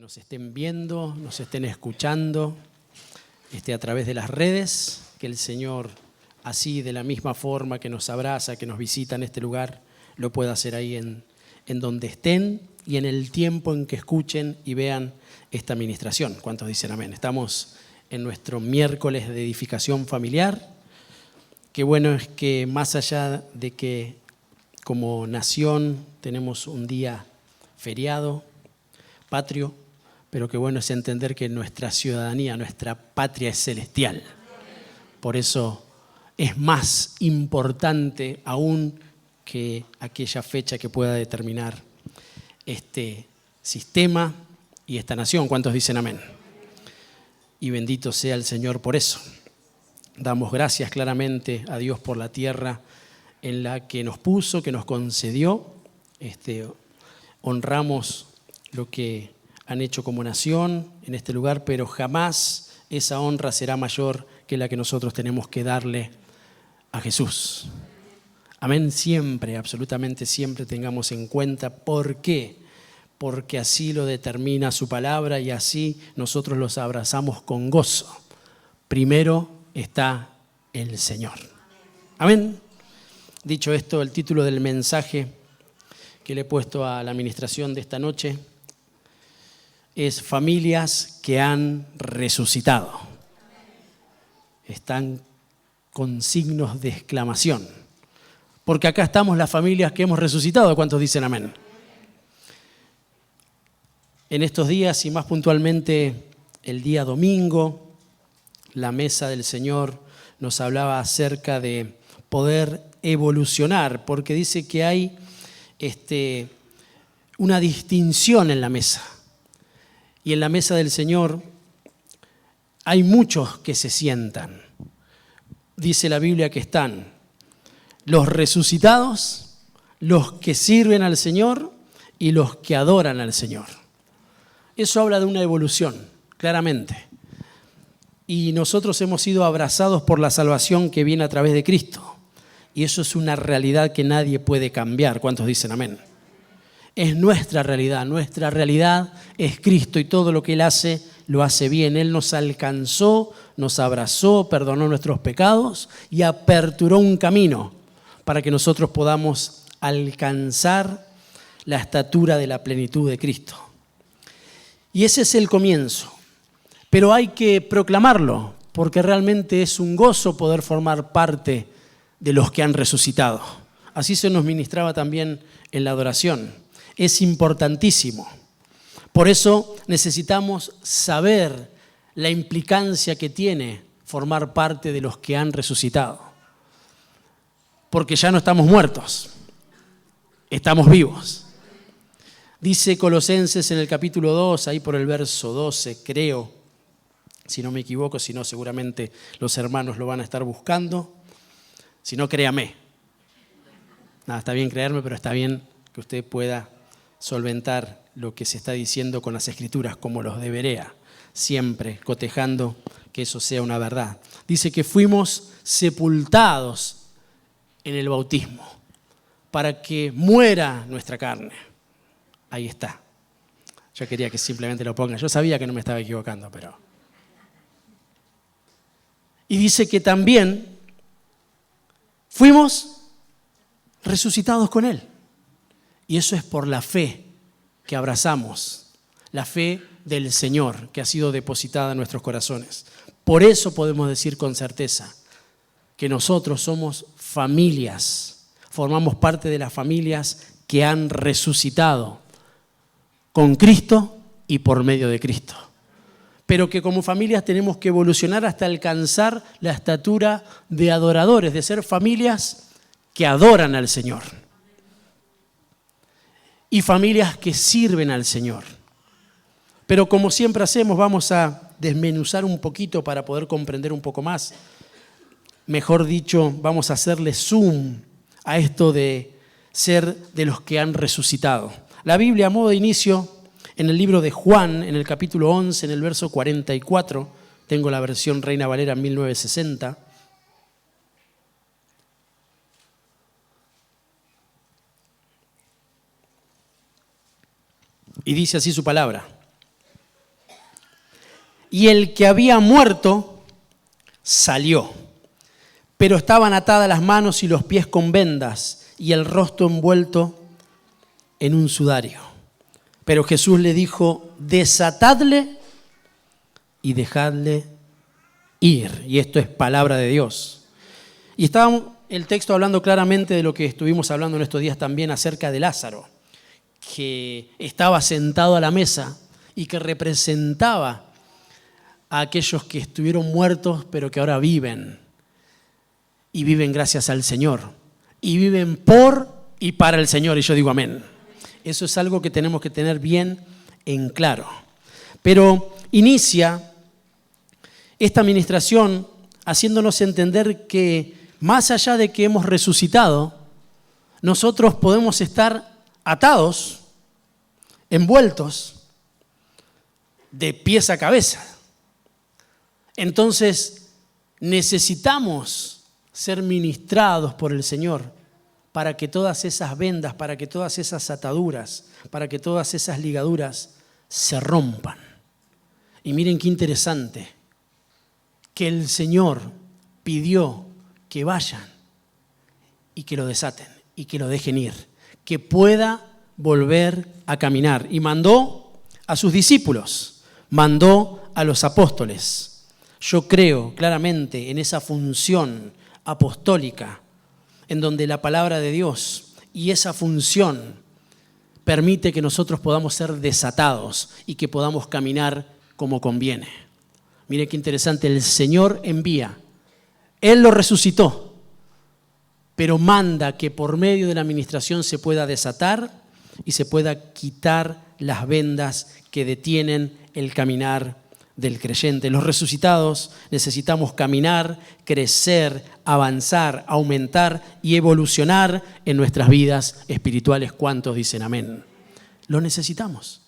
nos estén viendo, nos estén escuchando a través de las redes, que el Señor, así de la misma forma que nos abraza, que nos visita en este lugar, lo pueda hacer ahí en donde estén y en el tiempo en que escuchen y vean esta ministración. ¿Cuántos dicen amén? Estamos en nuestro miércoles de edificación familiar. Qué bueno es que más allá de que como nación tenemos un día feriado, patrio, pero qué bueno es entender que nuestra ciudadanía, nuestra patria es celestial. Por eso es más importante aún que aquella fecha que pueda determinar este sistema y esta nación. ¿Cuántos dicen amén? Y bendito sea el Señor por eso. Damos gracias claramente a Dios por la tierra en la que nos puso, que nos concedió. Honramos lo que han hecho como nación en este lugar, pero jamás esa honra será mayor que la que nosotros tenemos que darle a Jesús. Amén, siempre, absolutamente siempre tengamos en cuenta. ¿Por qué? Porque así lo determina su palabra y así nosotros los abrazamos con gozo. Primero está el Señor. Amén. Dicho esto, el título del mensaje que le he puesto a la administración de esta noche es Familias que han resucitado. Están con signos de exclamación. Porque acá estamos las familias que hemos resucitado. ¿Cuántos dicen amén? En estos días y más puntualmente el día domingo, la mesa del Señor nos hablaba acerca de poder evolucionar, porque dice que hay una distinción en la mesa. Y en la mesa del Señor hay muchos que se sientan. Dice la Biblia que están los resucitados, los que sirven al Señor y los que adoran al Señor. Eso habla de una evolución, claramente. Y nosotros hemos sido abrazados por la salvación que viene a través de Cristo. Y eso es una realidad que nadie puede cambiar. ¿Cuántos dicen amén? Es nuestra realidad es Cristo y todo lo que Él hace, lo hace bien. Él nos alcanzó, nos abrazó, perdonó nuestros pecados y aperturó un camino para que nosotros podamos alcanzar la estatura de la plenitud de Cristo. Y ese es el comienzo. Pero hay que proclamarlo, porque realmente es un gozo poder formar parte de los que han resucitado. Así se nos ministraba también en la adoración. Es importantísimo. Por eso necesitamos saber la implicancia que tiene formar parte de los que han resucitado. Porque ya no estamos muertos, estamos vivos. Dice Colosenses en el capítulo 2, ahí por el verso 12, creo, si no me equivoco, si no seguramente los hermanos lo van a estar buscando. Si no, créame. Nada, está bien creerme, pero está bien que usted pueda solventar lo que se está diciendo con las Escrituras, como los de Berea, siempre cotejando que eso sea una verdad. Dice que fuimos sepultados en el bautismo para que muera nuestra carne. Ahí está. Yo quería que simplemente lo ponga. Yo sabía que no me estaba equivocando, pero... Y dice que también fuimos resucitados con Él. Y eso es por la fe que abrazamos, la fe del Señor que ha sido depositada en nuestros corazones. Por eso podemos decir con certeza que nosotros somos familias, formamos parte de las familias que han resucitado con Cristo y por medio de Cristo. Pero que como familias tenemos que evolucionar hasta alcanzar la estatura de adoradores, de ser familias que adoran al Señor. Y familias que sirven al Señor. Pero como siempre hacemos, vamos a desmenuzar un poquito para poder comprender un poco más. Mejor dicho, vamos a hacerle zoom a esto de ser de los que han resucitado. La Biblia, a modo de inicio, en el libro de Juan, en el capítulo 11, en el verso 44, tengo la versión Reina Valera 1960. Y dice así su palabra. Y el que había muerto salió, pero estaban atadas las manos y los pies con vendas y el rostro envuelto en un sudario. Pero Jesús le dijo: desatadle y dejadle ir. Y esto es palabra de Dios. Y estaba el texto hablando claramente de lo que estuvimos hablando en estos días también acerca de Lázaro, que estaba sentado a la mesa y que representaba a aquellos que estuvieron muertos pero que ahora viven. Y viven gracias al Señor. Y viven por y para el Señor. Y yo digo amén. Eso es algo que tenemos que tener bien en claro. Pero inicia esta administración haciéndonos entender que más allá de que hemos resucitado, nosotros podemos estar atados, envueltos, de pies a cabeza. Entonces necesitamos ser ministrados por el Señor para que todas esas vendas, para que todas esas ataduras, para que todas esas ligaduras se rompan. Y miren qué interesante, que el Señor pidió que vayan y que lo desaten y que lo dejen ir, que pueda volver a caminar. Y mandó a sus discípulos, mandó a los apóstoles. Yo creo claramente en esa función apostólica en donde la palabra de Dios y esa función permite que nosotros podamos ser desatados y que podamos caminar como conviene. Mire qué interesante, el Señor envía, Él lo resucitó, pero manda que por medio de la administración se pueda desatar y se pueda quitar las vendas que detienen el caminar del creyente. Los resucitados necesitamos caminar, crecer, avanzar, aumentar y evolucionar en nuestras vidas espirituales. ¿Cuántos dicen amén? Lo necesitamos.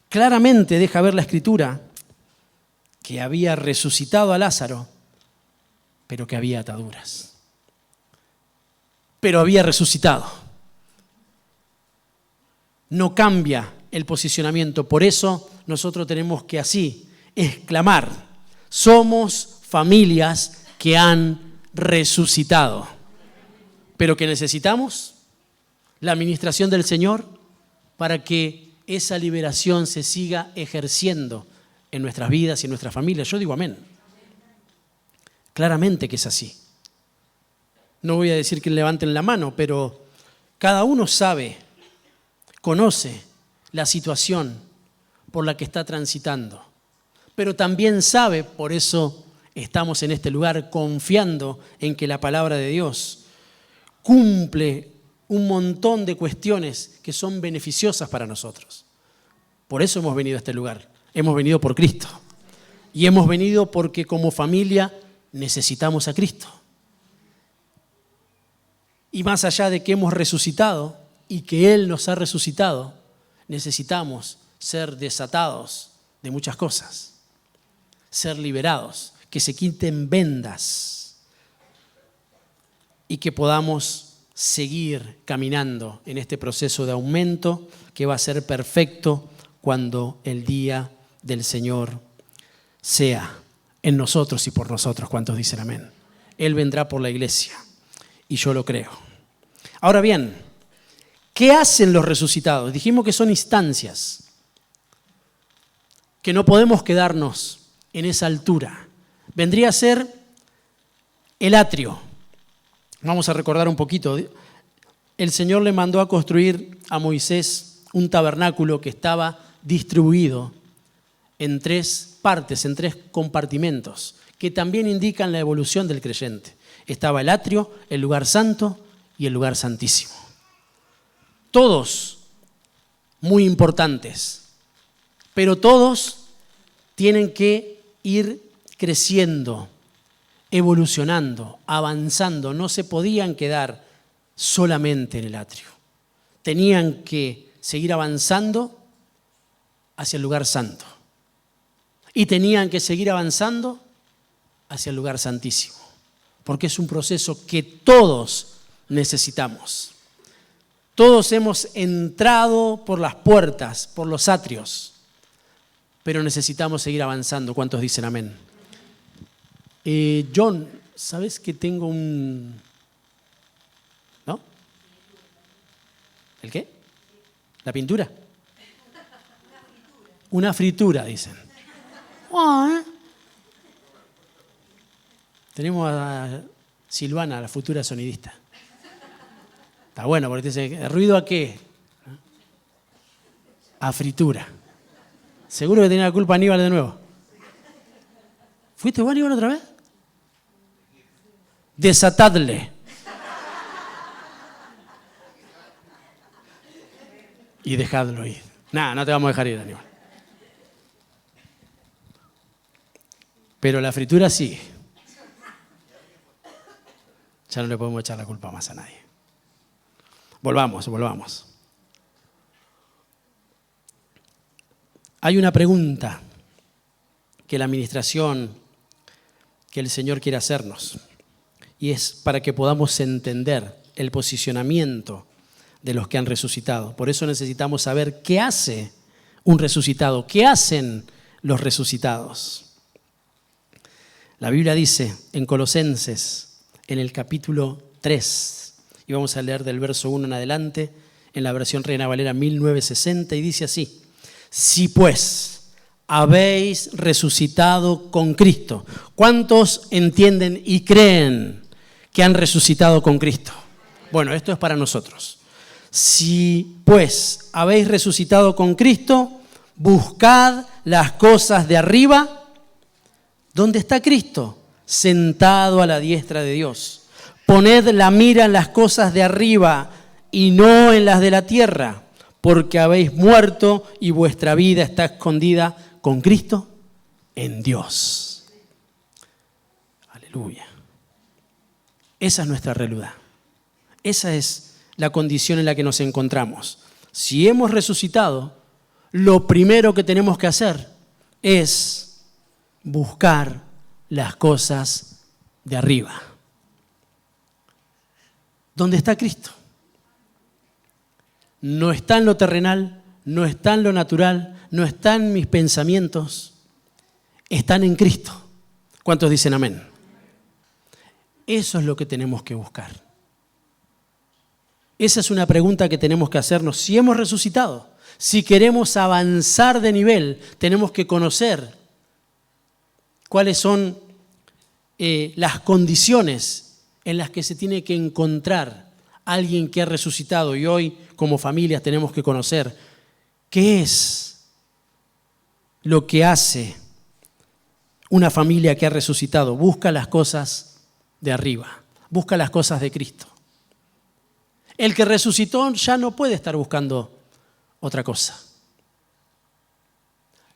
Claramente deja ver la Escritura que había resucitado a Lázaro, pero que había ataduras. Pero había resucitado. No cambia el posicionamiento. Por eso nosotros tenemos que así exclamar: somos familias que han resucitado. Pero que necesitamos la administración del Señor para que esa liberación se siga ejerciendo en nuestras vidas y en nuestras familias. Yo digo amén. Claramente que es así. No voy a decir que levanten la mano, pero cada uno sabe, conoce la situación por la que está transitando. Pero también sabe, por eso estamos en este lugar confiando en que la palabra de Dios cumple un montón de cuestiones que son beneficiosas para nosotros. Por eso hemos venido a este lugar. Hemos venido por Cristo. Y hemos venido porque como familia necesitamos a Cristo. Y más allá de que hemos resucitado y que Él nos ha resucitado, necesitamos ser desatados de muchas cosas, ser liberados, que se quiten vendas y que podamos seguir caminando en este proceso de aumento que va a ser perfecto cuando el día del Señor sea en nosotros y por nosotros. ¿Cuántos dicen amén? Él vendrá por la iglesia y yo lo creo. Ahora bien, ¿qué hacen los resucitados? Dijimos que son instancias, que no podemos quedarnos en esa altura. Vendría a ser el atrio. Vamos a recordar un poquito. El Señor le mandó a construir a Moisés un tabernáculo que estaba distribuido en 3 partes, en 3 compartimentos, que también indican la evolución del creyente. Estaba el atrio, el lugar santo y el lugar santísimo. Todos muy importantes, pero todos tienen que ir creciendo, evolucionando, avanzando. No se podían quedar solamente en el atrio. Tenían que seguir avanzando hacia el lugar santo. Y tenían que seguir avanzando hacia el lugar santísimo. Porque es un proceso que todos necesitamos. Todos hemos entrado por las puertas, por los atrios. pero necesitamos seguir avanzando. ¿Cuántos dicen amén? John, ¿sabes que tengo un... ¿No? ¿El qué? ¿La pintura? Una fritura, dicen. Tenemos a Silvana, la futura sonidista. Está bueno, porque dice, ¿ruido a qué? A fritura. Seguro que tenía la culpa Aníbal de nuevo. ¿Fuiste vos, Aníbal, otra vez? Desatadle. Y dejadlo ir. Nada, no te vamos a dejar ir, Aníbal. Pero la fritura sigue. Ya no le podemos echar la culpa más a nadie. Volvamos. Hay una pregunta que la administración, que el Señor quiere hacernos, y es para que podamos entender el posicionamiento de los que han resucitado. Por eso necesitamos saber qué hace un resucitado, qué hacen los resucitados. La Biblia dice en Colosenses, en el capítulo 3, y vamos a leer del verso 1 en adelante, en la versión Reina Valera 1960, y dice así: si pues habéis resucitado con Cristo. ¿Cuántos entienden y creen que han resucitado con Cristo? Bueno, esto es para nosotros. Si pues habéis resucitado con Cristo, buscad las cosas de arriba. ¿Dónde está Cristo? Sentado a la diestra de Dios. Poned la mira en las cosas de arriba y no en las de la tierra, porque habéis muerto y vuestra vida está escondida con Cristo en Dios. Aleluya. Esa es nuestra realidad. Esa es la condición en la que nos encontramos. Si hemos resucitado, lo primero que tenemos que hacer es buscar las cosas de arriba. ¿Dónde está Cristo? No está en lo terrenal, no está en lo natural, no está en mis pensamientos, están en Cristo. ¿Cuántos dicen amén? Eso es lo que tenemos que buscar. Esa es una pregunta que tenemos que hacernos. Si hemos resucitado, si queremos avanzar de nivel, tenemos que conocer cuáles son las condiciones en las que se tiene que encontrar alguien que ha resucitado. Y hoy, como familias, tenemos que conocer qué es lo que hace una familia que ha resucitado. Busca las cosas de arriba, busca las cosas de Cristo. El que resucitó ya no puede estar buscando otra cosa.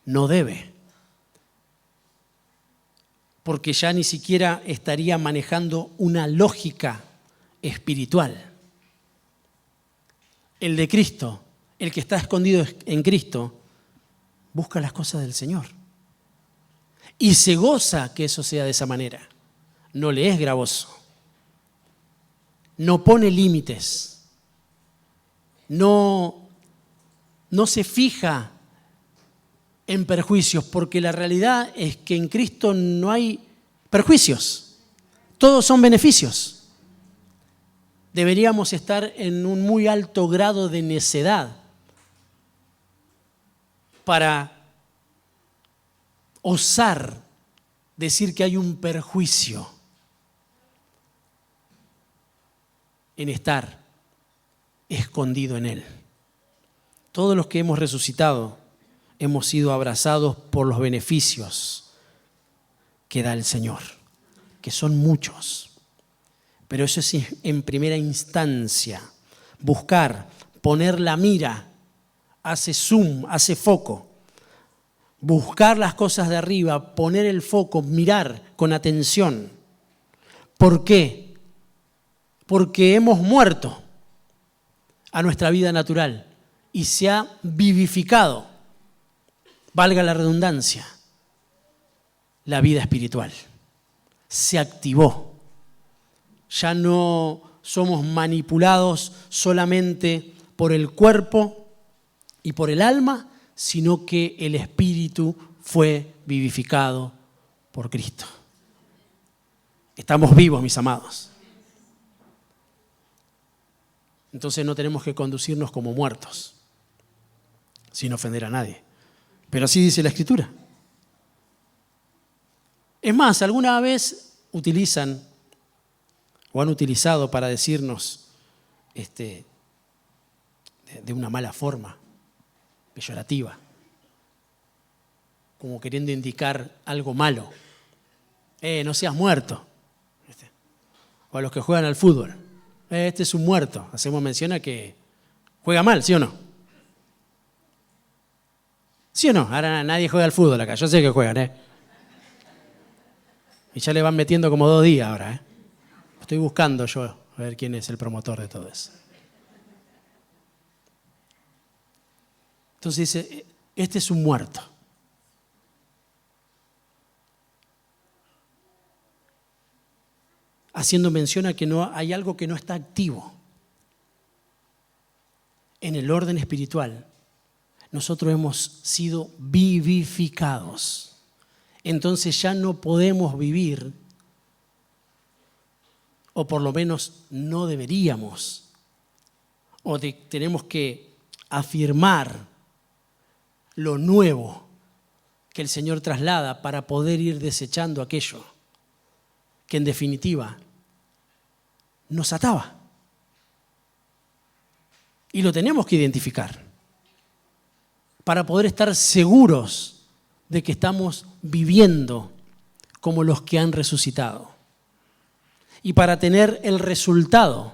No debe. Porque ya ni siquiera estaría manejando una lógica espiritual. El de Cristo, el que está escondido en Cristo, busca las cosas del Señor. Y se goza que eso sea de esa manera. No le es gravoso. No pone límites. No se fija en perjuicios, porque la realidad es que en Cristo no hay perjuicios. Todos son beneficios. Deberíamos estar en un muy alto grado de necedad para osar decir que hay un perjuicio en estar escondido en Él. Todos los que hemos resucitado hemos sido abrazados por los beneficios que da el Señor, que son muchos. Pero eso es en primera instancia. Buscar, poner la mira, hace zoom, hace foco. Buscar las cosas de arriba, poner el foco, mirar con atención. ¿Por qué? Porque hemos muerto a nuestra vida natural y se ha vivificado, valga la redundancia, la vida espiritual. Se activó. Ya no somos manipulados solamente por el cuerpo y por el alma, sino que el espíritu fue vivificado por Cristo. Estamos vivos, mis amados. Entonces no tenemos que conducirnos como muertos, sin ofender a nadie. Pero así dice la Escritura. Es más, alguna vez utilizan o han utilizado para decirnos de una mala forma, peyorativa, como queriendo indicar algo malo. No seas muerto. O a los que juegan al fútbol. Este es un muerto. Hacemos mención a que juega mal, ¿sí o no? ¿Sí o no? Ahora nadie juega al fútbol acá. Yo sé que juegan, Y ya le van metiendo como 2 días ahora, Estoy buscando yo a ver quién es el promotor de todo eso. Entonces dice, este es un muerto. Haciendo mención a que no hay algo que no está activo. En el orden espiritual, nosotros hemos sido vivificados. Entonces ya no podemos vivir, o por lo menos no deberíamos, tenemos que afirmar lo nuevo que el Señor traslada para poder ir desechando aquello que en definitiva nos ataba. Y lo tenemos que identificar para poder estar seguros de que estamos viviendo como los que han resucitado. Y para tener el resultado,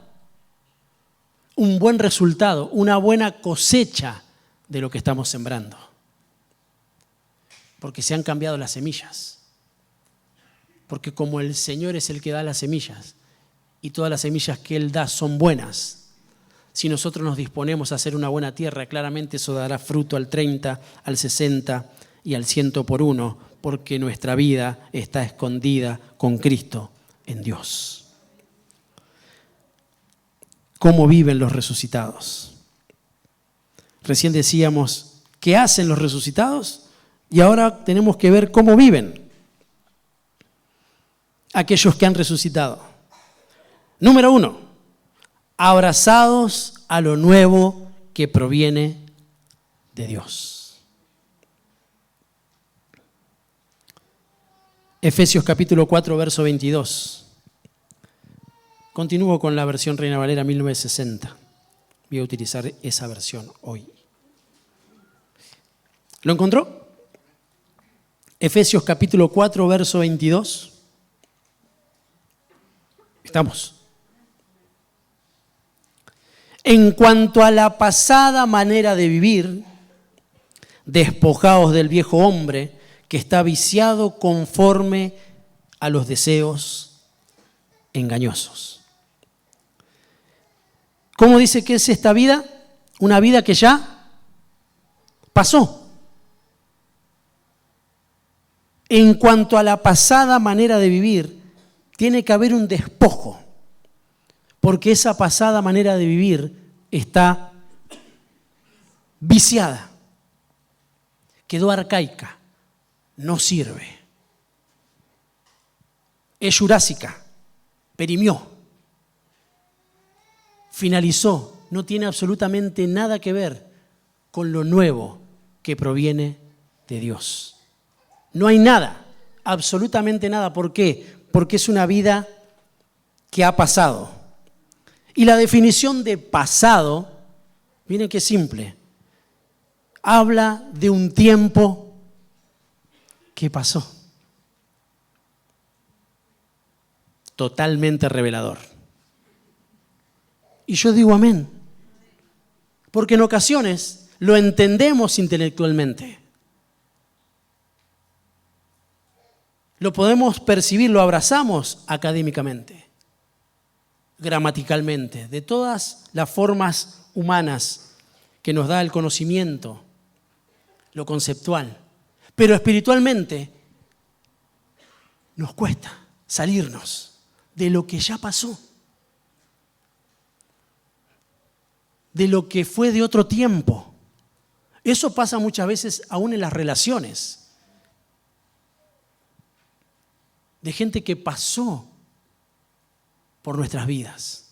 un buen resultado, una buena cosecha de lo que estamos sembrando. Porque se han cambiado las semillas. Porque como el Señor es el que da las semillas, y todas las semillas que Él da son buenas, si nosotros nos disponemos a hacer una buena tierra, claramente eso dará fruto al 30, al 60 y al 100 por 1, porque nuestra vida está escondida con Cristo en Dios. ¿Cómo viven los resucitados? Recién decíamos, ¿qué hacen los resucitados? Y ahora tenemos que ver cómo viven aquellos que han resucitado. Número 1, abrazados a lo nuevo que proviene de Dios. Efesios capítulo 4, verso 22. Continúo con la versión Reina Valera 1960. Voy a utilizar esa versión hoy. ¿Lo encontró? Efesios capítulo 4, verso 22. ¿Estamos? En cuanto a la pasada manera de vivir, despojaos del viejo hombre que está viciado conforme a los deseos engañosos. ¿Cómo dice que es esta vida? Una vida que ya pasó. En cuanto a la pasada manera de vivir, tiene que haber un despojo. Porque esa pasada manera de vivir está viciada, quedó arcaica, no sirve. Es jurásica, perimió, finalizó, no tiene absolutamente nada que ver con lo nuevo que proviene de Dios. No hay nada, absolutamente nada. ¿Por qué? Porque es una vida que ha pasado. Y la definición de pasado, miren qué simple, habla de un tiempo que pasó. Totalmente revelador. Y yo digo amén, porque en ocasiones lo entendemos intelectualmente. Lo podemos percibir, lo abrazamos académicamente, gramaticalmente, de todas las formas humanas que nos da el conocimiento, lo conceptual. Pero espiritualmente nos cuesta salirnos de lo que ya pasó, de lo que fue de otro tiempo Eso pasa muchas veces aún en las relaciones. De gente que pasó por nuestras vidas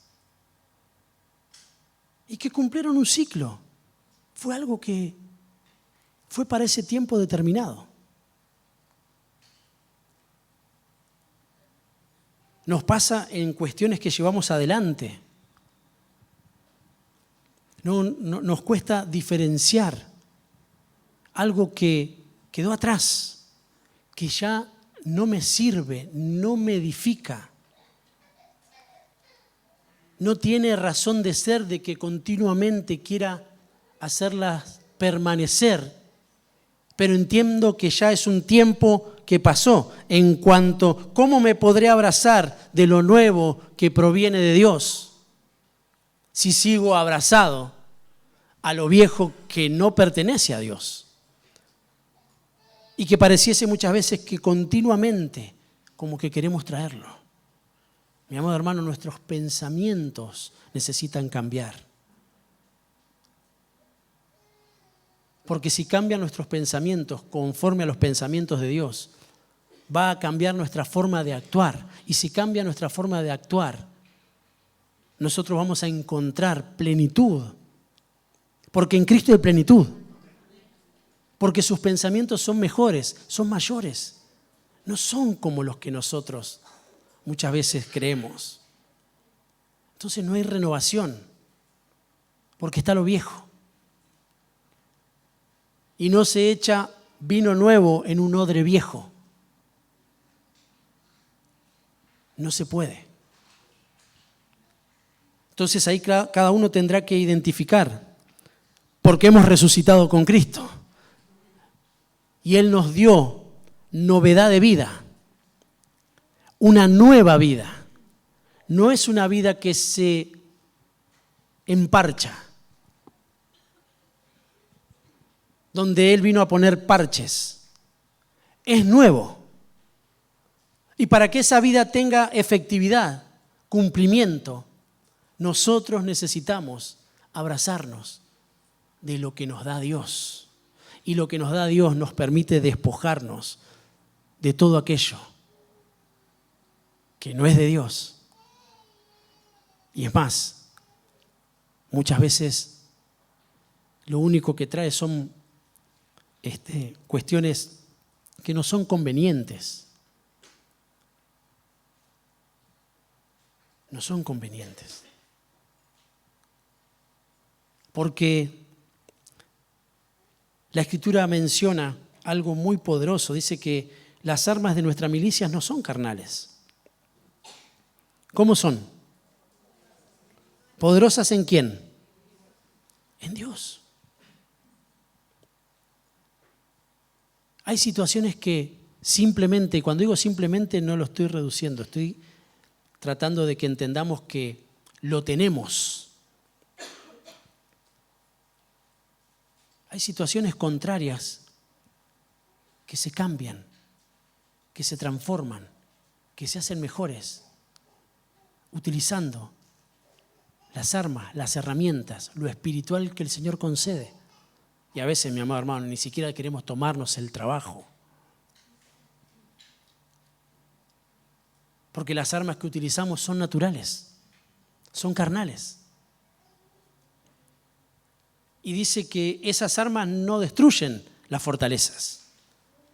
y que cumplieron un ciclo. Fue algo que fue para ese tiempo determinado. Nos pasa en cuestiones que llevamos adelante. Nos cuesta diferenciar algo que quedó atrás, que ya no me sirve, no me edifica. No tiene razón de ser de que continuamente quiera hacerlas permanecer, pero entiendo que ya es un tiempo que pasó en cuanto cómo me podré abrazar de lo nuevo que proviene de Dios si sigo abrazado a lo viejo que no pertenece a Dios y que pareciese muchas veces que continuamente como que queremos traerlo. Mi amado hermano, nuestros pensamientos necesitan cambiar. Porque si cambian nuestros pensamientos conforme a los pensamientos de Dios, va a cambiar nuestra forma de actuar. Y si cambia nuestra forma de actuar, nosotros vamos a encontrar plenitud. Porque en Cristo hay plenitud. Porque sus pensamientos son mejores, son mayores. No son como los que nosotros muchas veces creemos. Entonces no hay renovación, porque está lo viejo. Y no se echa vino nuevo en un odre viejo. No se puede. Entonces ahí cada uno tendrá que identificar, porque hemos resucitado con Cristo. Y Él nos dio novedad de vida, una nueva vida. No es una vida que se emparcha, donde Él vino a poner parches. Es nuevo. Y para que esa vida tenga efectividad, cumplimiento, nosotros necesitamos abrazarnos de lo que nos da Dios. Y lo que nos da Dios nos permite despojarnos de todo aquello que no es de Dios. Y es más, muchas veces lo único que trae son cuestiones que no son convenientes. No son convenientes. Porque la Escritura menciona algo muy poderoso. Dice que las armas de nuestras milicias no son carnales. ¿Cómo son? ¿Poderosas en quién? En Dios. Hay situaciones que simplemente, y cuando digo simplemente no lo estoy reduciendo, estoy tratando de que entendamos que lo tenemos. Hay situaciones contrarias que se cambian, que se transforman, que se hacen mejores, utilizando las armas, las herramientas, lo espiritual que el Señor concede. Y a veces, mi amado hermano, ni siquiera queremos tomarnos el trabajo. Porque las armas que utilizamos son naturales, son carnales. Y dice que esas armas no destruyen las fortalezas.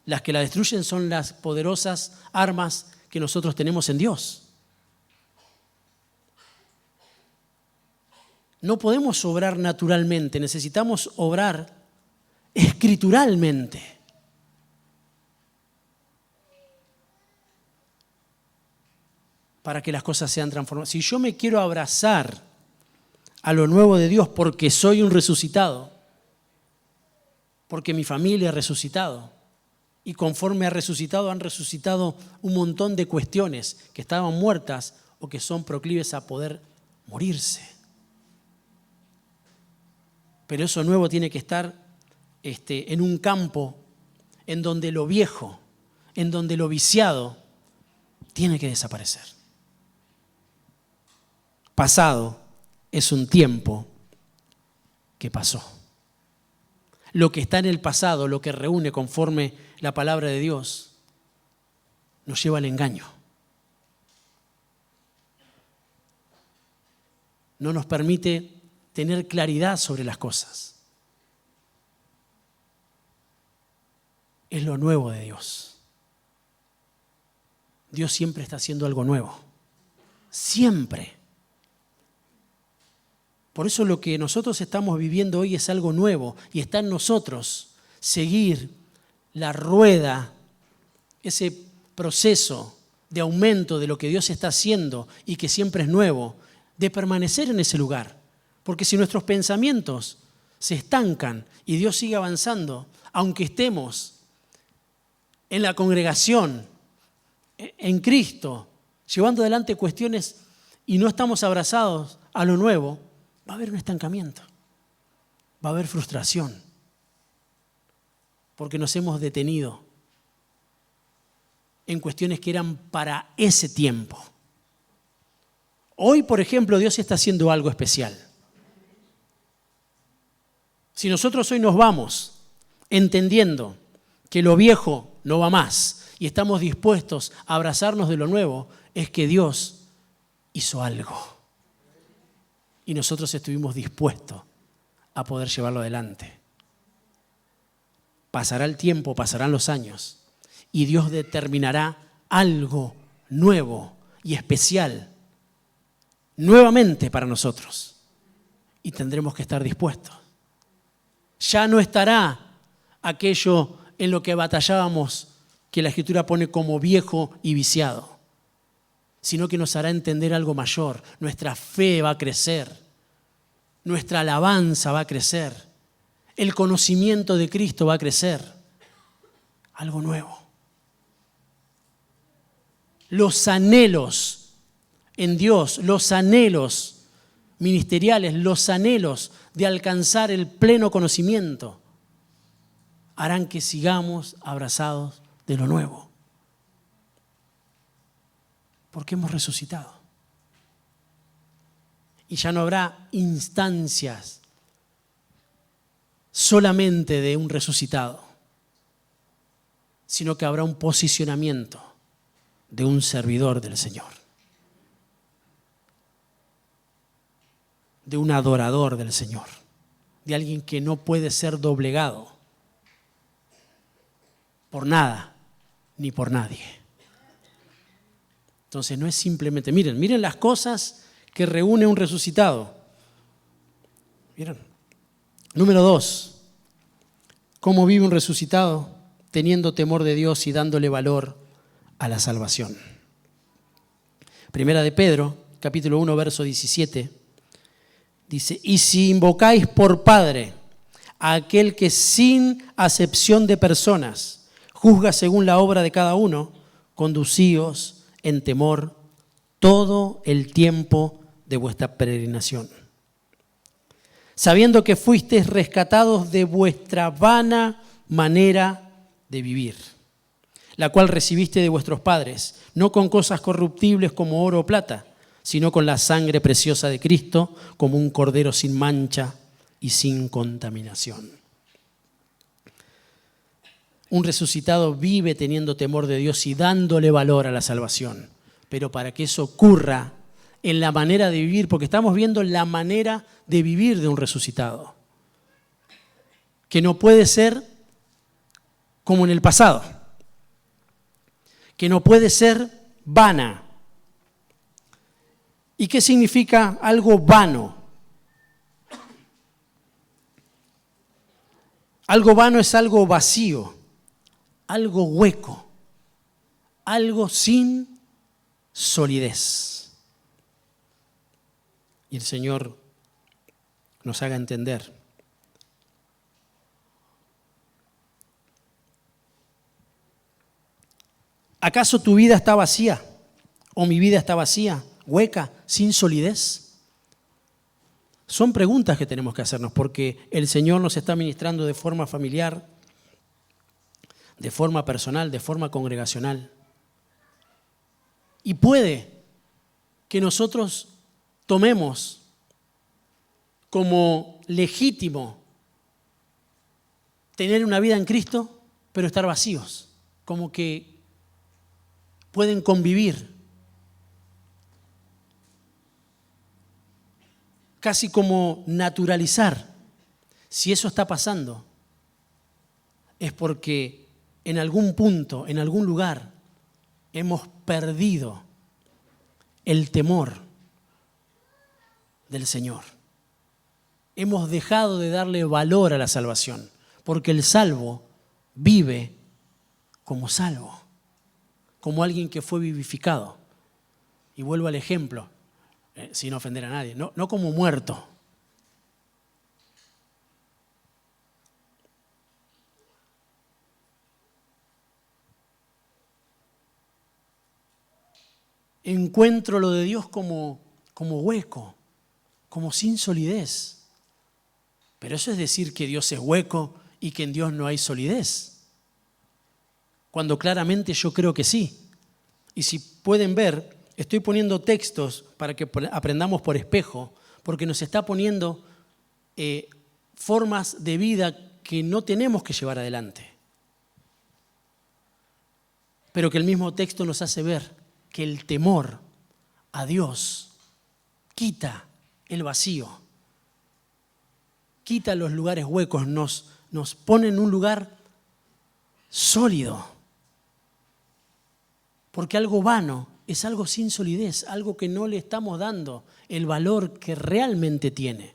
Las que las destruyen son las poderosas armas que nosotros tenemos en Dios. No podemos obrar naturalmente, necesitamos obrar escrituralmente. Para que las cosas sean transformadas. Si yo me quiero abrazar a lo nuevo de Dios porque soy un resucitado, porque mi familia ha resucitado, y conforme ha resucitado, han resucitado un montón de cuestiones que estaban muertas o que son proclives a poder morirse. Pero eso nuevo tiene que estar en un campo en donde lo viejo, en donde lo viciado, tiene que desaparecer. Pasado es un tiempo que pasó. lo que está en el pasado, lo que reúne conforme la palabra de Dios, nos lleva al engaño. No nos permite tener claridad sobre las cosas. Es lo nuevo de Dios. Dios siempre está haciendo algo nuevo. Siempre. Por eso lo que nosotros estamos viviendo hoy es algo nuevo y está en nosotros seguir la rueda, ese proceso de aumento de lo que Dios está haciendo y que siempre es nuevo, de permanecer en ese lugar. Porque si nuestros pensamientos se estancan y Dios sigue avanzando, aunque estemos en la congregación, en Cristo, llevando adelante cuestiones y no estamos abrazados a lo nuevo, va a haber un estancamiento, va a haber frustración, porque nos hemos detenido en cuestiones que eran para ese tiempo. Hoy, por ejemplo, Dios está haciendo algo especial. Si nosotros hoy nos vamos entendiendo que lo viejo no va más y estamos dispuestos a abrazarnos de lo nuevo, es que Dios hizo algo. Y nosotros estuvimos dispuestos a poder llevarlo adelante. Pasará el tiempo, pasarán los años y Dios determinará algo nuevo y especial nuevamente para nosotros. Y tendremos que estar dispuestos. Ya no estará aquello en lo que batallábamos, que la Escritura pone como viejo y viciado, sino que nos hará entender algo mayor. Nuestra fe va a crecer, nuestra alabanza va a crecer, el conocimiento de Cristo va a crecer. Algo nuevo. Los anhelos en Dios, los anhelos ministeriales, los anhelos de alcanzar el pleno conocimiento, harán que sigamos abrazados de lo nuevo. Porque hemos resucitado. Y ya no habrá instancias solamente de un resucitado, sino que habrá un posicionamiento de un servidor del Señor, de un adorador del Señor, de alguien que no puede ser doblegado por nada ni por nadie. Entonces no es simplemente, miren las cosas que reúne un resucitado. ¿Vieron? Número 2, ¿cómo vive un resucitado? Teniendo temor de Dios y dándole valor a la salvación. Primera de Pedro, capítulo 1, verso 17, dice: y si invocáis por Padre a aquel que sin acepción de personas juzga según la obra de cada uno, conducíos en temor todo el tiempo de vuestra peregrinación, sabiendo que fuisteis rescatados de vuestra vana manera de vivir, la cual recibiste de vuestros padres, no con cosas corruptibles como oro o plata, sino con la sangre preciosa de Cristo, como un cordero sin mancha y sin contaminación. Un resucitado vive teniendo temor de Dios y dándole valor a la salvación. Pero para que eso ocurra en la manera de vivir, porque estamos viendo la manera de vivir de un resucitado, que no puede ser como en el pasado, que no puede ser vana. ¿Y qué significa algo vano? Algo vano es algo vacío, algo hueco, algo sin solidez. Y el Señor nos haga entender. ¿Acaso tu vida está vacía? ¿O mi vida está vacía, hueca, sin solidez? Son preguntas que tenemos que hacernos, porque el Señor nos está ministrando de forma familiar, de forma personal, de forma congregacional. Y puede que nosotros tomemos como legítimo tener una vida en Cristo, pero estar vacíos, como que pueden convivir, casi como naturalizar. Si eso está pasando, es porque en algún punto, en algún lugar, hemos perdido el temor del Señor. Hemos dejado de darle valor a la salvación, porque el salvo vive como salvo, como alguien que fue vivificado. Y vuelvo al ejemplo, sin ofender a nadie, no como muerto. Encuentro lo de Dios como hueco, como sin solidez. Pero eso es decir que Dios es hueco y que en Dios no hay solidez. Cuando claramente yo creo que sí. Y si pueden ver, estoy poniendo textos para que aprendamos por espejo, porque nos está poniendo formas de vida que no tenemos que llevar adelante. Pero que el mismo texto nos hace ver que el temor a Dios quita el vacío, quita los lugares huecos, nos pone en un lugar sólido. Porque algo vano es algo sin solidez, algo que no le estamos dando el valor que realmente tiene.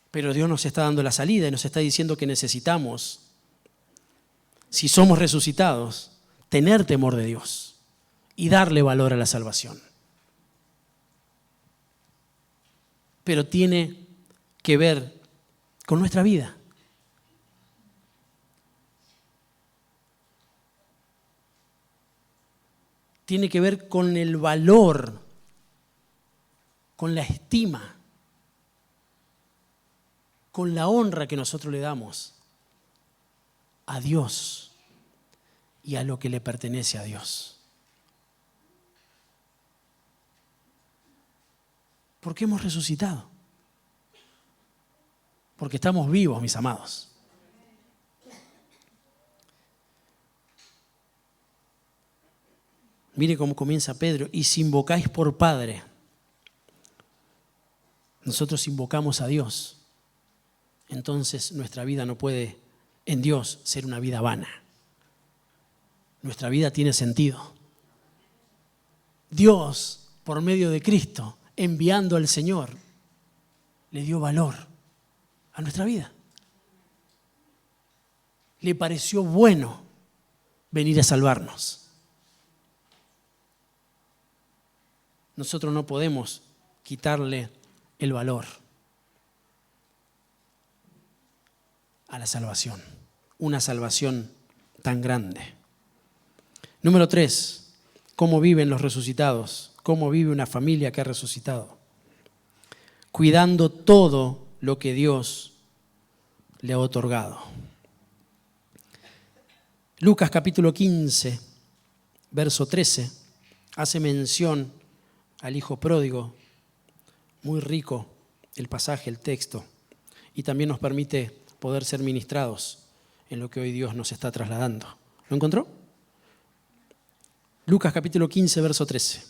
Pero Dios nos está dando la salida y nos está diciendo que necesitamos, si somos resucitados, tener temor de Dios y darle valor a la salvación. Pero tiene que ver con nuestra vida. Tiene que ver con el valor, con la estima, con la honra que nosotros le damos a Dios y a lo que le pertenece a Dios. ¿Por qué hemos resucitado? Porque estamos vivos, mis amados. Mire cómo comienza Pedro. Y si invocáis por Padre, nosotros invocamos a Dios. Entonces nuestra vida no puede en Dios ser una vida vana. Nuestra vida tiene sentido. Dios, por medio de Cristo, enviando al Señor, le dio valor a nuestra vida. Le pareció bueno venir a salvarnos. Nosotros no podemos quitarle el valor a la salvación, una salvación tan grande. Número 3, ¿cómo viven los resucitados? ¿Cómo vive una familia que ha resucitado? Cuidando todo lo que Dios le ha otorgado. Lucas capítulo 15, verso 13, hace mención al hijo pródigo. Muy rico el pasaje, el texto, y también nos permite poder ser ministrados en lo que hoy Dios nos está trasladando. ¿Lo encontró? Lucas capítulo 15, verso 13.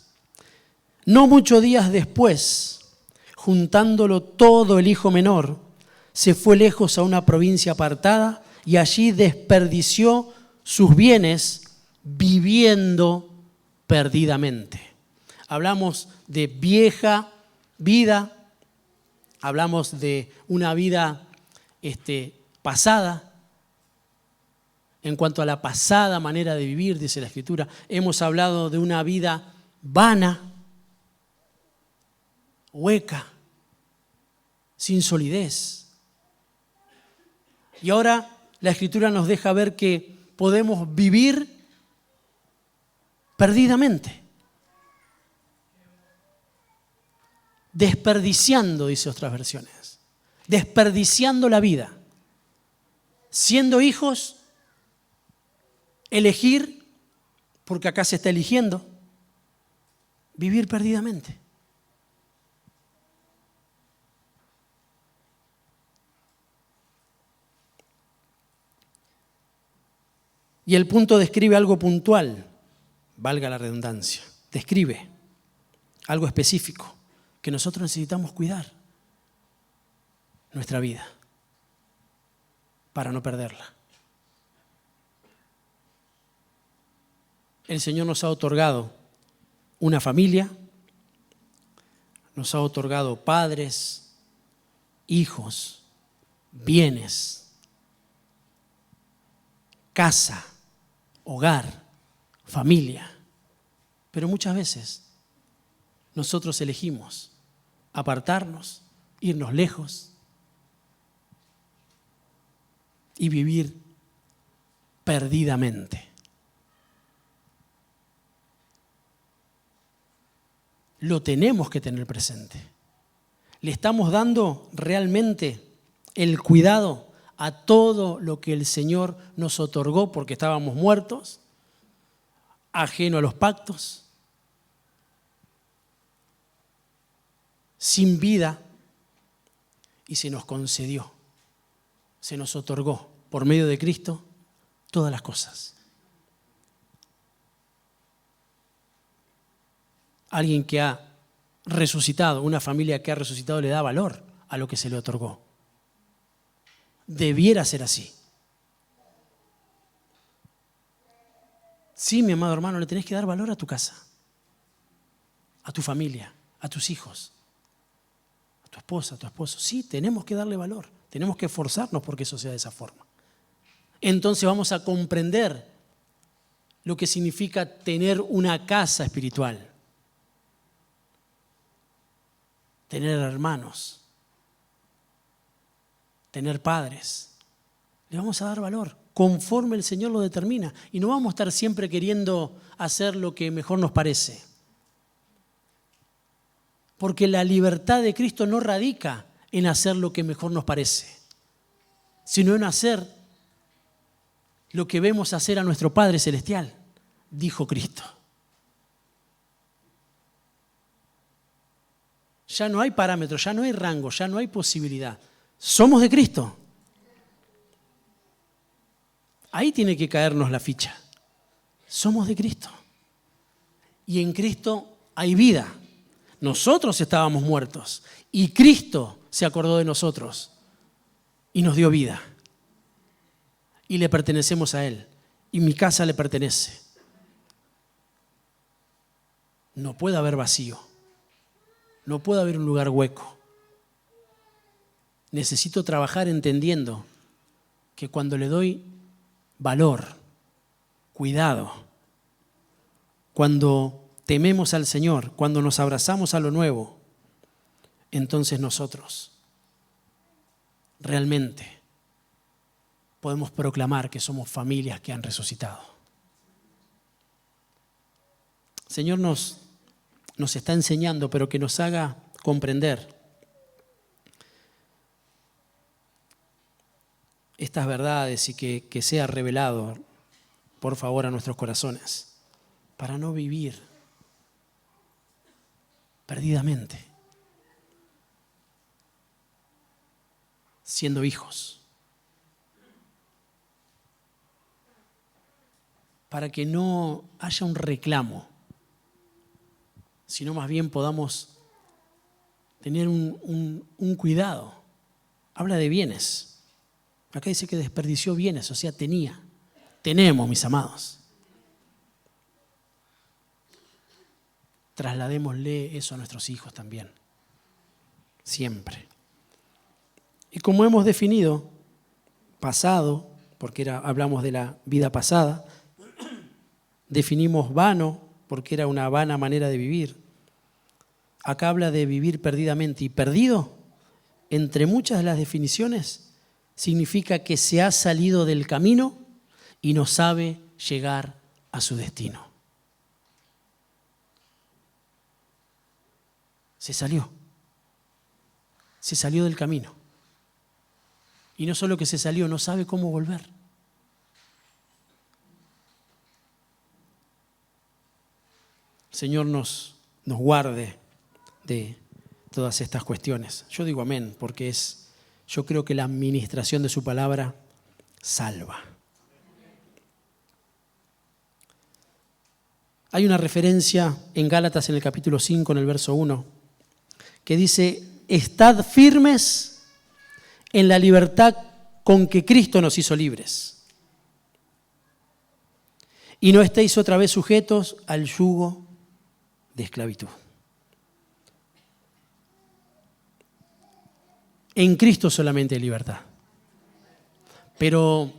No muchos días después, juntándolo todo el hijo menor, se fue lejos a una provincia apartada y allí desperdició sus bienes viviendo perdidamente. Hablamos de vieja vida, hablamos de una vida pasada. En cuanto a la pasada manera de vivir, dice la Escritura, hemos hablado de una vida vana, hueca, sin solidez. Y ahora la Escritura nos deja ver que podemos vivir perdidamente. Desperdiciando, dice otras versiones. Desperdiciando la vida. Siendo hijos, elegir, porque acá se está eligiendo, vivir perdidamente. Y el punto describe algo puntual, valga la redundancia, describe algo específico que nosotros necesitamos cuidar nuestra vida para no perderla. El Señor nos ha otorgado una familia, nos ha otorgado padres, hijos, bienes, casa, hogar, familia. Pero muchas veces nosotros elegimos apartarnos, irnos lejos y vivir perdidamente. Lo tenemos que tener presente. Le estamos dando realmente el cuidado a todo lo que el Señor nos otorgó porque estábamos muertos, ajeno a los pactos, sin vida, y se nos concedió, se nos otorgó por medio de Cristo todas las cosas. Alguien que ha resucitado, una familia que ha resucitado le da valor a lo que se le otorgó. Debiera ser así. Sí, mi amado hermano, le tenés que dar valor a tu casa, a tu familia, a tus hijos, a tu esposa, a tu esposo. Sí, tenemos que darle valor, tenemos que esforzarnos porque eso sea de esa forma. Entonces vamos a comprender lo que significa tener una casa espiritual, tener hermanos, tener padres. Le vamos a dar valor conforme el Señor lo determina y no vamos a estar siempre queriendo hacer lo que mejor nos parece. Porque la libertad de Cristo no radica en hacer lo que mejor nos parece, sino en hacer lo que vemos hacer a nuestro Padre Celestial, dijo Cristo. Ya no hay parámetros, ya no hay rango, ya no hay posibilidad. Somos de Cristo. Ahí tiene que caernos la ficha. Somos de Cristo. Y en Cristo hay vida. Nosotros estábamos muertos y Cristo se acordó de nosotros y nos dio vida. Y le pertenecemos a Él. Y mi casa le pertenece. No puede haber vacío. No puede haber un lugar hueco. Necesito trabajar entendiendo que cuando le doy valor, cuidado, cuando tememos al Señor, cuando nos abrazamos a lo nuevo, entonces nosotros realmente podemos proclamar que somos familias que han resucitado. El Señor nos está enseñando, pero que nos haga comprender estas verdades y que sea revelado, por favor, a nuestros corazones, para no vivir perdidamente, siendo hijos, para que no haya un reclamo, sino más bien podamos tener un cuidado. Habla de bienes. Acá dice que desperdició bienes, o sea, tenía. Tenemos, mis amados. Trasladémosle eso a nuestros hijos también. Siempre. Y como hemos definido, pasado, porque hablamos de la vida pasada, definimos vano, porque era una vana manera de vivir. Acá habla de vivir perdidamente. Y perdido, entre muchas de las definiciones, significa que se ha salido del camino y no sabe llegar a su destino. Se salió del camino. Y no solo que se salió, no sabe cómo volver. El Señor nos guarde de todas estas cuestiones. Yo digo amén, porque yo creo que la administración de su palabra salva. Hay una referencia en Gálatas en el capítulo 5, en el verso 1, que dice: estad firmes en la libertad con que Cristo nos hizo libres. Y no estéis otra vez sujetos al yugo de esclavitud. En Cristo solamente hay libertad. Pero,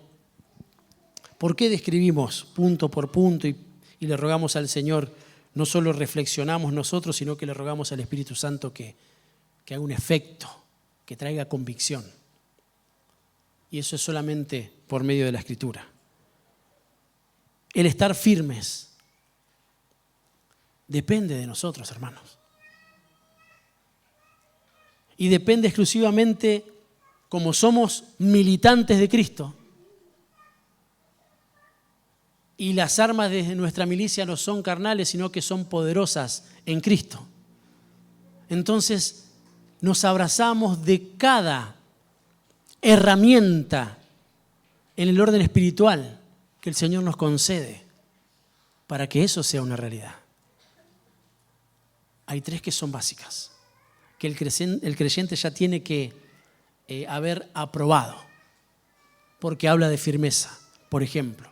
¿por qué describimos punto por punto y le rogamos al Señor? No solo reflexionamos nosotros, sino que le rogamos al Espíritu Santo que haga un efecto, que traiga convicción. Y eso es solamente por medio de la Escritura. El estar firmes depende de nosotros, hermanos. Y depende exclusivamente, como somos militantes de Cristo, y las armas de nuestra milicia no son carnales, sino que son poderosas en Cristo. Entonces nos abrazamos de cada herramienta en el orden espiritual que el Señor nos concede para que eso sea una realidad. Hay 3 que son básicas, que el creyente ya tiene que haber aprobado, porque habla de firmeza. Por ejemplo,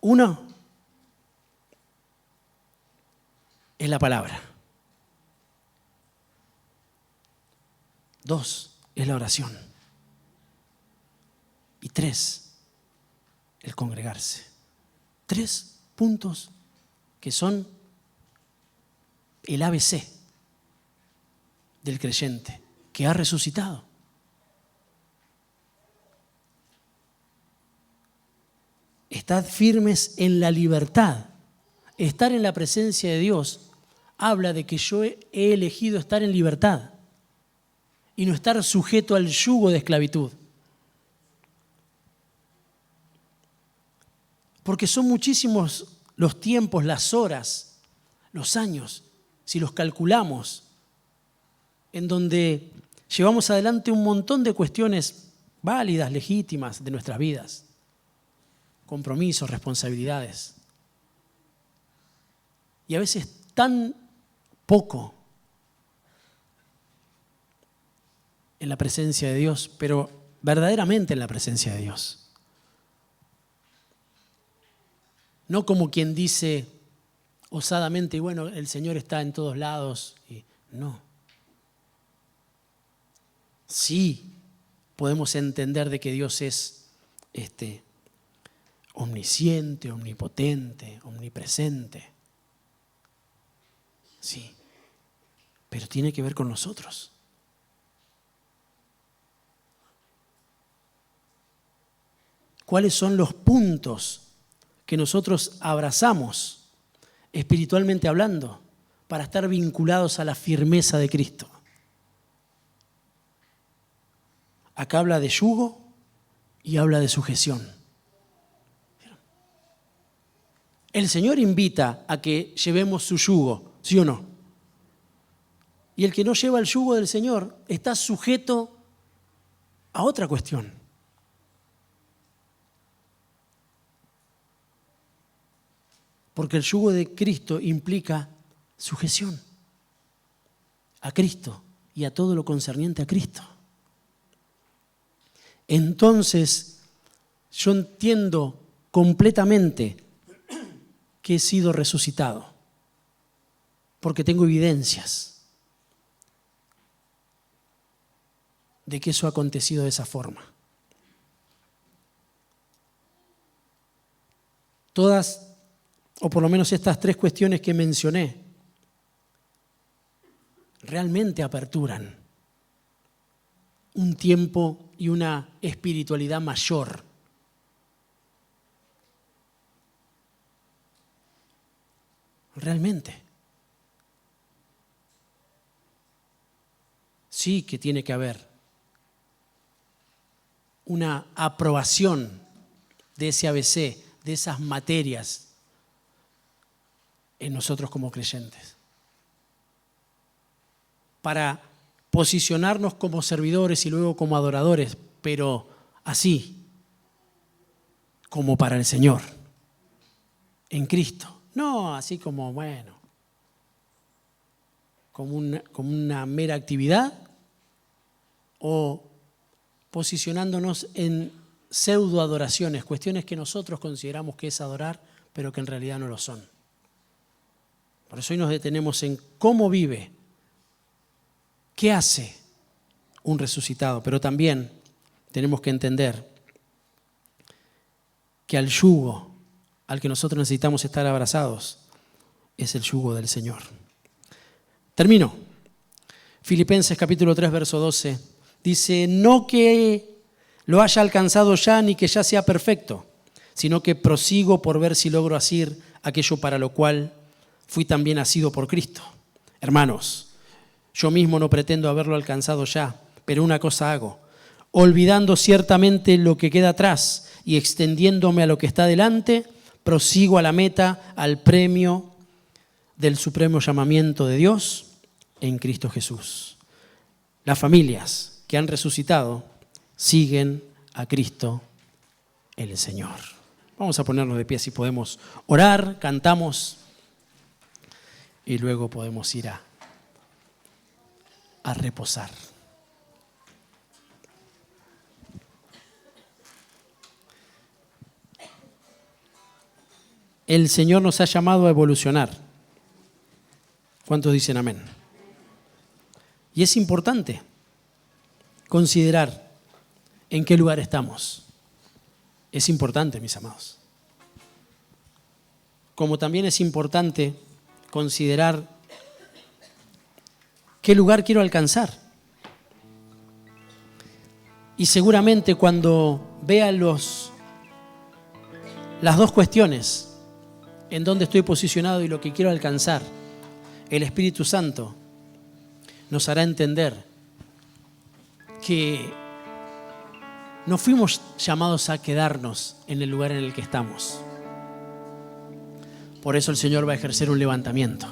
1 es la palabra. 2 es la oración. Y 3, el congregarse. 3 puntos que son el ABC del creyente que ha resucitado. Estad firmes en la libertad. Estar en la presencia de Dios habla de que yo he elegido estar en libertad y no estar sujeto al yugo de esclavitud. Porque son muchísimos los tiempos, las horas, los años, si los calculamos, en donde llevamos adelante un montón de cuestiones válidas, legítimas de nuestras vidas. Compromisos, responsabilidades. Y a veces tan poco en la presencia de Dios, pero verdaderamente en la presencia de Dios. No como quien dice osadamente, bueno, el Señor está en todos lados. No. Sí, podemos entender de que Dios es omnisciente, omnipotente, omnipresente. Sí, pero tiene que ver con nosotros. ¿Cuáles son los puntos que nosotros abrazamos, espiritualmente hablando, para estar vinculados a la firmeza de Cristo? Acá habla de yugo y habla de sujeción. El Señor invita a que llevemos su yugo, ¿sí o no? Y el que no lleva el yugo del Señor está sujeto a otra cuestión. Porque el yugo de Cristo implica sujeción a Cristo y a todo lo concerniente a Cristo. Entonces, yo entiendo completamente que he sido resucitado, porque tengo evidencias de que eso ha acontecido de esa forma. Todas, o por lo menos estas 3 cuestiones que mencioné, realmente aperturan un tiempo y una espiritualidad mayor. Realmente. Sí que tiene que haber una aprobación de ese ABC, de esas materias en nosotros como creyentes, para posicionarnos como servidores y luego como adoradores, pero así, como para el Señor, en Cristo. No así como, bueno, como una mera actividad o posicionándonos en pseudo adoraciones, cuestiones que nosotros consideramos que es adorar, pero que en realidad no lo son. Por eso hoy nos detenemos en cómo vive, qué hace un resucitado, pero también tenemos que entender que al yugo al que nosotros necesitamos estar abrazados es el yugo del Señor. Termino. Filipenses capítulo 3, verso 12. Dice, no que lo haya alcanzado ya ni que ya sea perfecto, sino que prosigo por ver si logro hacer aquello para lo cual fui también nacido por Cristo. Hermanos, yo mismo no pretendo haberlo alcanzado ya, pero una cosa hago, olvidando ciertamente lo que queda atrás y extendiéndome a lo que está delante, prosigo a la meta, al premio del supremo llamamiento de Dios en Cristo Jesús. Las familias que han resucitado siguen a Cristo el Señor. Vamos a ponernos de pie si podemos orar, cantamos y luego podemos ir a reposar. El Señor nos ha llamado a evolucionar. ¿Cuántos dicen amén? Y es importante considerar en qué lugar estamos. Es importante, mis amados. Como también es importante considerar qué lugar quiero alcanzar. Y seguramente cuando vea las dos cuestiones, en dónde estoy posicionado y lo que quiero alcanzar, el Espíritu Santo nos hará entender que no fuimos llamados a quedarnos en el lugar en el que estamos. Por eso el Señor va a ejercer un levantamiento.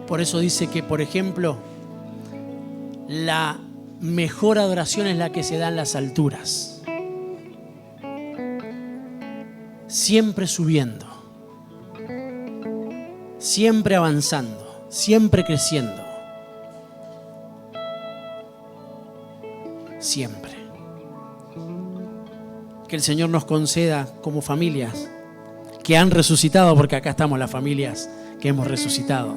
Por eso dice que, por ejemplo, la mejor adoración es la que se da en las alturas. Siempre subiendo, siempre avanzando, siempre creciendo. Siempre. Que el Señor nos conceda como familias que han resucitado, porque acá estamos las familias que hemos resucitado,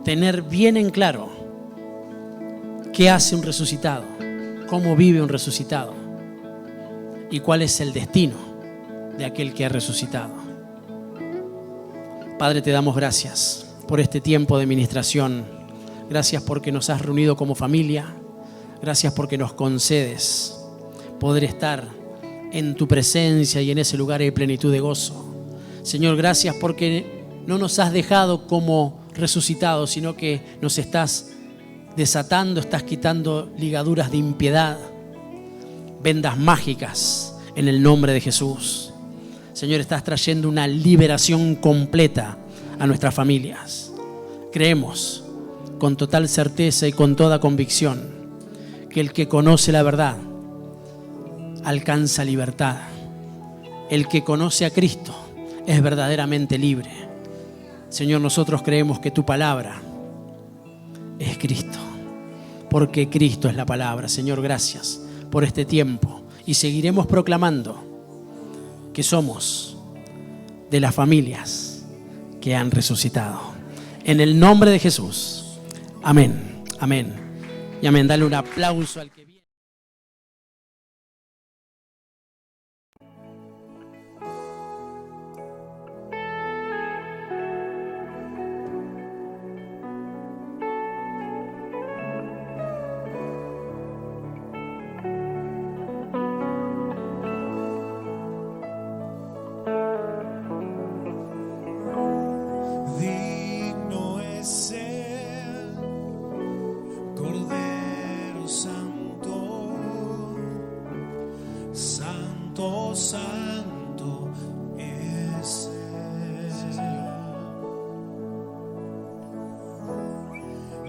tener bien en claro qué hace un resucitado, cómo vive un resucitado y cuál es el destino de aquel que ha resucitado. Padre, te damos gracias por este tiempo de ministración. Gracias porque nos has reunido como familia. Gracias porque nos concedes poder estar en tu presencia y en ese lugar de plenitud de gozo. Señor, gracias porque no nos has dejado como resucitados, sino que nos estás desatando, estás quitando ligaduras de impiedad, vendas mágicas en el nombre de Jesús. Señor, estás trayendo una liberación completa a nuestras familias. Creemos con total certeza y con toda convicción que el que conoce la verdad alcanza libertad. El que conoce a Cristo es verdaderamente libre. Señor, nosotros creemos que tu palabra es Cristo, porque Cristo es la palabra. Señor, gracias por este tiempo y seguiremos proclamando que somos de las familias que han resucitado. En el nombre de Jesús. Amén. Amén. Y amén. Dale un aplauso al que viene. Digno es el Cordero Santo, Santo, Santo es Él.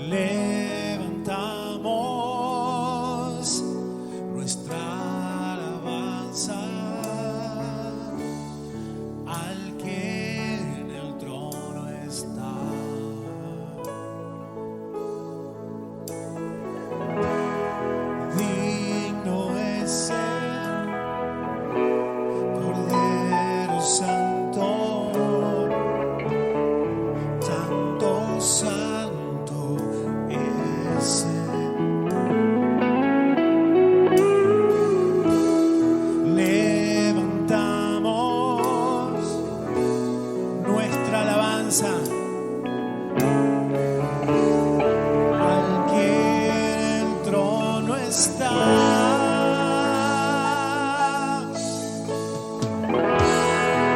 Levantamos nuestra alabanza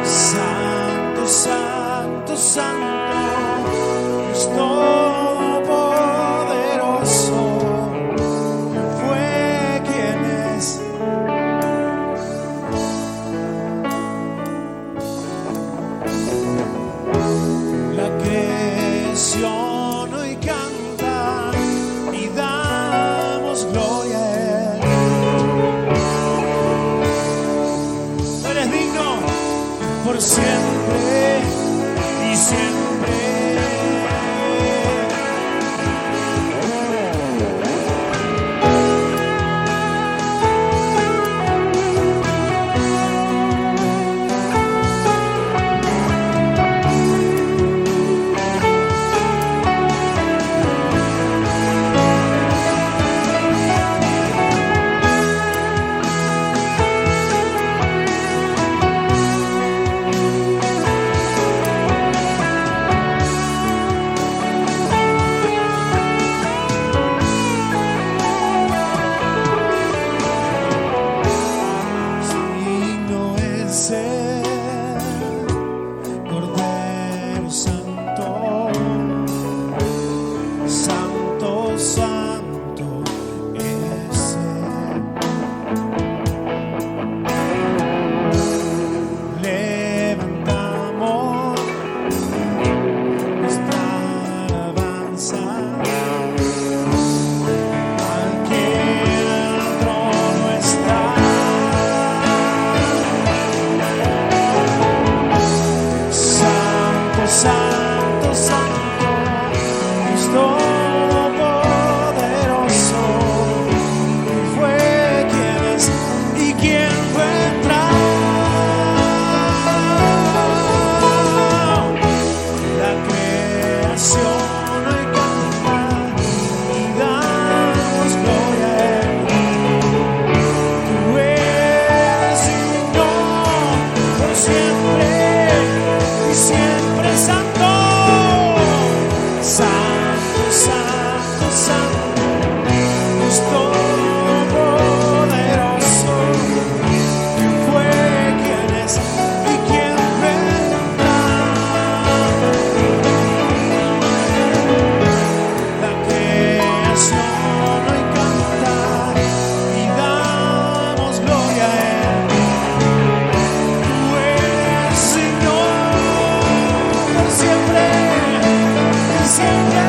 Santo, santo, santo, Dios todopoderoso, fue quien es. La creación hoy canta y damos gloria a Él. Tú eres digno por siempre y siempre. Digno es el Cordero Santo, santo, santo es Él. Levantamos nuestra alabanza al que al trono está. Santo, santo, santo, Dios todopoderoso, fue quien es y quien vendrá. La creación hoy canta y damos gloria a Él. Tú eres digno por siempre y siempre, santo, santo, santo, santo, Dios todopoderoso, fue quien es y quien vendrá. La creación hoy canta y damos gloria a Él. Tú eres Señor por siempre y siempre.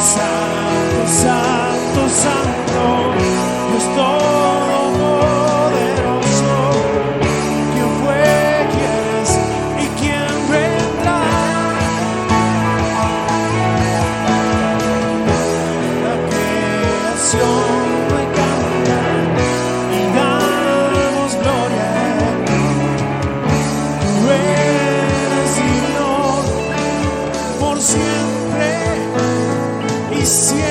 Santo, santo, santo, Dios todopoderoso, quien fue, quien es y quien vendrá. La creación hoy canta y damos gloria a Él. Tú eres digno por siempre y siempre.